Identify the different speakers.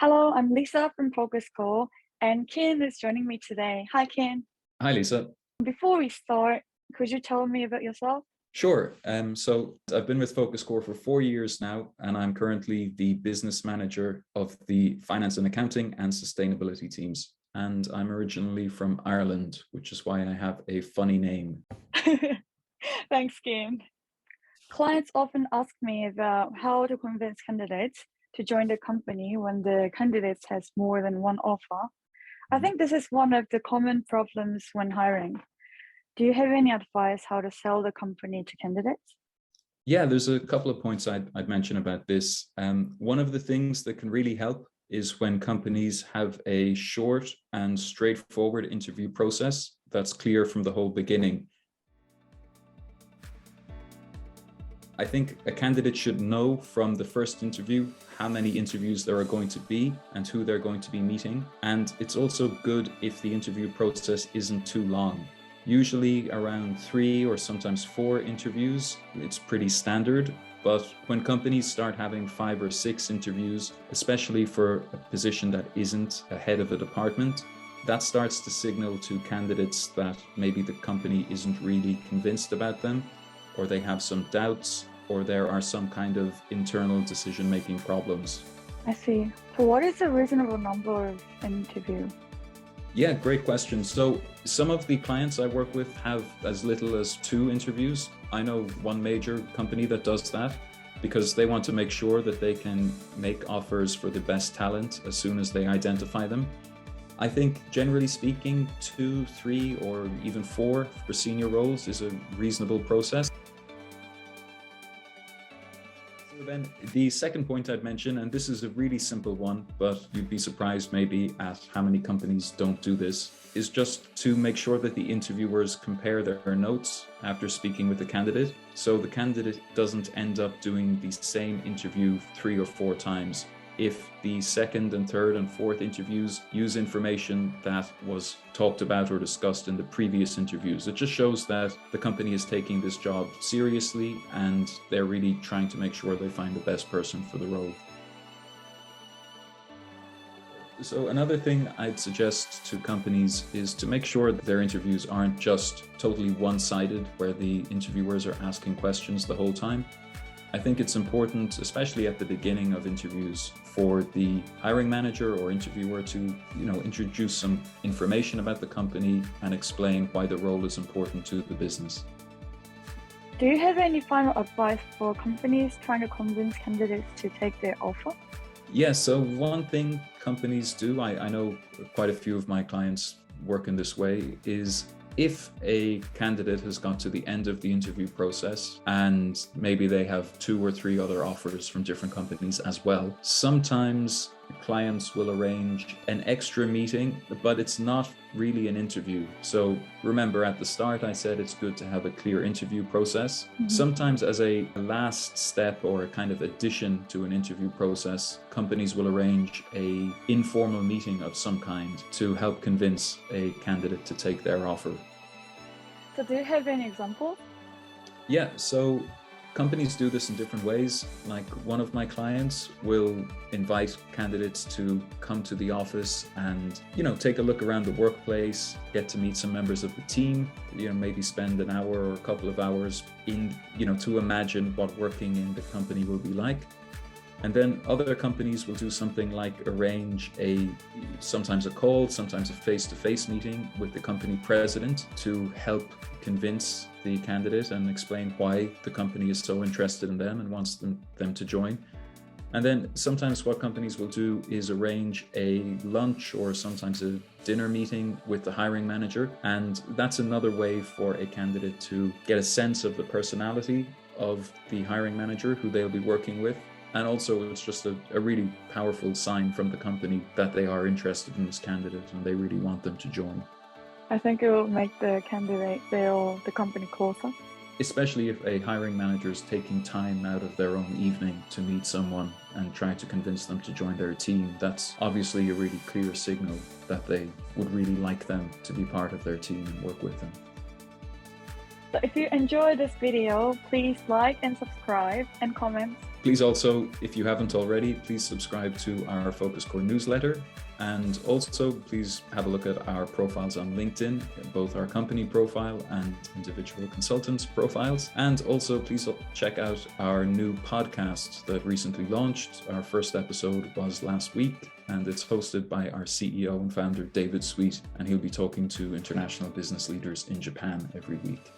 Speaker 1: Hello, I'm Lisa from FocusCore, and Cian is joining me today. Hi, Cian.
Speaker 2: Hi, Lisa.
Speaker 1: Before we start, could you tell me about yourself?
Speaker 2: Sure. So I've been with FocusCore for 4 years now, and I'm currently the business manager of the finance and accounting and sustainability teams. And I'm originally from Ireland, which is why I have a funny name.
Speaker 1: Thanks, Cian. Clients often ask me about how to convince candidates to join the company when the candidate has more than one offer. I think this is one of the common problems when hiring. Do you have any advice how to sell the company to candidates?
Speaker 2: Yeah, there's a couple of points I'd mention about this. One of the things that can really help is when companies have a short and straightforward interview process that's clear from the whole beginning. I think a candidate should know from the first interview how many interviews there are going to be and who they're going to be meeting. And it's also good if the interview process isn't too long. Usually around 3 or sometimes 4 interviews, it's pretty standard. But when companies start having 5 or 6 interviews, especially for a position that isn't a head of a department, that starts to signal to candidates that maybe the company isn't really convinced about them, or they have some doubts, or there are some kind of internal decision-making problems.
Speaker 1: I see. So what is a reasonable number of interview?
Speaker 2: Yeah, great question. So some of the clients I work with have as little as 2 interviews. I know one major company that does that because they want to make sure that they can make offers for the best talent as soon as they identify them. I think generally speaking, 2, 3, or even 4 for senior roles is a reasonable process. So then the second point I'd mention, and this is a really simple one, but you'd be surprised maybe at how many companies don't do this, is just to make sure that the interviewers compare their notes after speaking with the candidate. So the candidate doesn't end up doing the same interview 3 or 4 times. If the second and third and fourth interviews use information that was talked about or discussed in the previous interviews, it just shows that the company is taking this job seriously and they're really trying to make sure they find the best person for the role. So another thing I'd suggest to companies is to make sure that their interviews aren't just totally one-sided, where the interviewers are asking questions the whole time. I think it's important, especially at the beginning of interviews, for the hiring manager or interviewer to, introduce some information about the company and explain why the role is important to the business.
Speaker 1: Do you have any final advice for companies trying to convince candidates to take their offer?
Speaker 2: Yeah, so one thing companies do, I know quite a few of my clients work in this way, is if a candidate has got to the end of the interview process and maybe they have 2 or 3 other offers from different companies as well, sometimes clients will arrange an extra meeting, but it's not really an interview. So remember, at the start I said it's good to have a clear interview process. Sometimes as a last step or a kind of addition to an interview process, companies will arrange an informal meeting of some kind to help convince a candidate to take their offer.
Speaker 1: So do you have any examples?
Speaker 2: Yeah, so companies do this in different ways. Like one of my clients will invite candidates to come to the office and, take a look around the workplace, get to meet some members of the team, maybe spend an hour or a couple of hours to imagine what working in the company will be like. And then other companies will do something like arrange sometimes a call, sometimes a face-to-face meeting with the company president to help convince the candidate and explain why the company is so interested in them and wants them to join. And then sometimes what companies will do is arrange a lunch or sometimes a dinner meeting with the hiring manager. And that's another way for a candidate to get a sense of the personality of the hiring manager who they'll be working with. And also it's just a really powerful sign from the company that they are interested in this candidate and they really want them to join.
Speaker 1: I think it will make the candidate feel the company closer.
Speaker 2: Especially if a hiring manager is taking time out of their own evening to meet someone and try to convince them to join their team, that's obviously a really clear signal that they would really like them to be part of their team and work with them.
Speaker 1: So if you enjoyed this video, please like and subscribe and comment
Speaker 2: Please also, if you haven't already, please subscribe to our FocusCore newsletter. And also, please have a look at our profiles on LinkedIn, both our company profile and individual consultants profiles. And also, please check out our new podcast that recently launched. Our first episode was last week, and it's hosted by our CEO and founder, David Sweet, and he'll be talking to international business leaders in Japan every week.